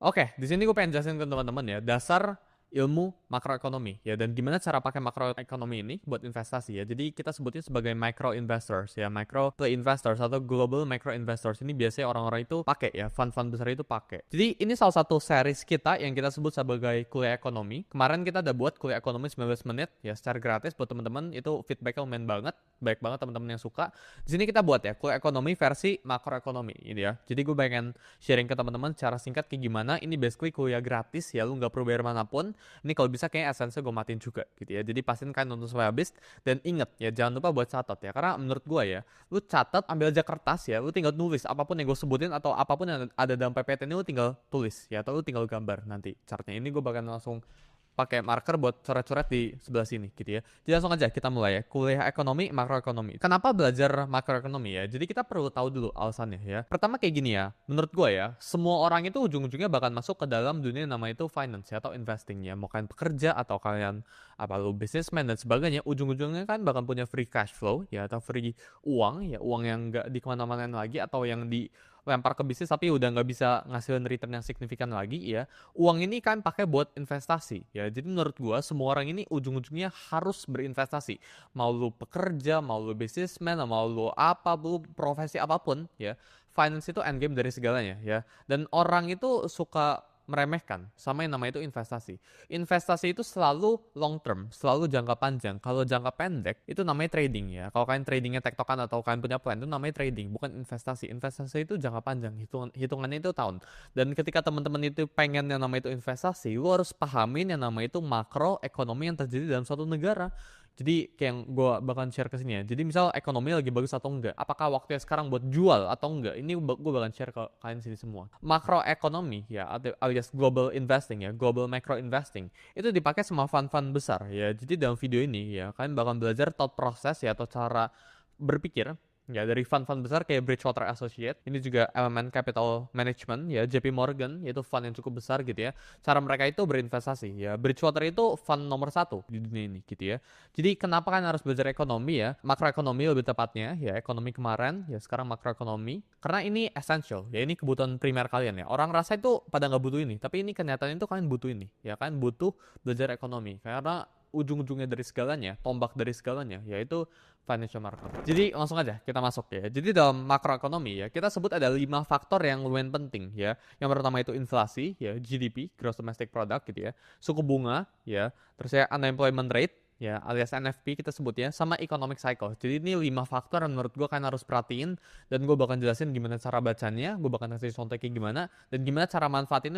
Oke, di sini gue pengen jelasin ke teman-teman ya, dasar ilmu makroekonomi ya, dan gimana cara pakai makroekonomi ini buat investasi ya. Jadi kita sebutnya sebagai micro investors ya, micro play investors atau global micro investors. Ini biasanya orang-orang itu pakai ya, fund-fund besar itu pakai. Jadi ini salah satu series kita yang kita sebut sebagai kuliah ekonomi. Kemarin kita udah buat kuliah ekonomi 19 menit ya secara gratis buat teman-teman, itu feedbacknya lumayan banget, baik banget teman-teman yang suka. Di sini kita buat ya kuliah ekonomi versi makroekonomi ini ya. Jadi gue pengen sharing ke teman-teman cara singkat kayak gimana. Ini basically kuliah gratis ya, lu nggak perlu bayar manapun. Ini kalau bisa kayaknya essence gue matiin juga gitu ya. Jadi pastiin kalian nonton sampai habis dan inget ya, jangan lupa buat catat ya. Karena menurut gue ya, lu catat, ambil aja kertas ya, lu tinggal nulis apapun yang gue sebutin atau apapun yang ada dalam PPT ini, lu tinggal tulis ya, atau lu tinggal gambar nanti chartnya. Ini gue bakal langsung pakai marker buat coret-coret di sebelah sini gitu ya. Jadi langsung aja kita mulai ya. Kuliah ekonomi, makroekonomi. Kenapa belajar makroekonomi ya? Jadi kita perlu tahu dulu alasannya ya. Pertama kayak gini ya. Menurut gue ya, semua orang itu ujung-ujungnya bakal masuk ke dalam dunia yang namanya itu finance ya, atau investing ya. Mau kalian pekerja atau kalian apa lu businessman dan sebagainya, ujung-ujungnya kan bakal punya free cash flow ya, atau free uang ya, uang yang nggak di kemana-mana lagi atau yang dilempar ke bisnis tapi udah nggak bisa ngasilin return yang signifikan lagi ya. Uang ini kan pakai buat investasi ya. Jadi menurut gua semua orang ini ujung-ujungnya harus berinvestasi. Mau lu pekerja, mau lu businessman, mau lu apa, lu profesi apapun ya. Finance itu endgame dari segalanya ya. Dan orang itu suka meremehkan sama yang namanya itu investasi. Investasi itu selalu long term, selalu jangka panjang. Kalau jangka pendek itu namanya trading ya. Kalau kalian tradingnya tektokan atau kalian punya plan itu namanya trading, bukan investasi. Investasi itu jangka panjang, hitungannya itu tahun. Dan ketika teman-teman itu pengen yang namanya itu investasi, lu harus pahamin yang namanya itu makro ekonomi yang terjadi dalam suatu negara. Jadi kayak yang gue bakalan share ke sini ya. Jadi misal ekonomi lagi bagus atau enggak, apakah waktunya sekarang buat jual atau enggak? Ini gue bakalan share ke kalian sini semua. Makro ekonomi ya, alias global investing ya, global macro investing itu dipakai sama fund-fund besar ya. Jadi dalam video ini ya, kalian bakal belajar thought process ya, atau cara berpikir ya dari fund-fund besar kayak Bridgewater Associates, ini juga Element Capital Management ya, JP Morgan, yaitu fund yang cukup besar gitu ya. Cara mereka itu berinvestasi ya. Bridgewater itu fund nomor satu di dunia ini gitu ya. Jadi kenapa kan harus belajar ekonomi ya, makroekonomi lebih tepatnya ya, ekonomi kemarin ya, sekarang makroekonomi, karena ini essential ya, ini kebutuhan primer kalian ya. Orang rasa itu pada nggak butuh ini, tapi ini kenyataannya itu kalian butuh ini ya, kan butuh belajar ekonomi karena ujung-ujungnya dari segalanya, tombak dari segalanya, yaitu financial market. Jadi langsung aja kita masuk ya. Jadi dalam makroekonomi ya, kita sebut ada 5 faktor yang lumayan penting ya. Yang pertama itu inflasi ya, GDP, Gross Domestic Product gitu ya. Suku bunga ya, terus ya unemployment rate ya, alias NFP kita sebutnya, sama economic cycle. Jadi ini 5 faktor yang menurut gue kan harus perhatiin, dan gue bakal jelasin gimana cara bacanya, gue bakal kasih contoh kayak gimana, dan gimana cara manfaatinnya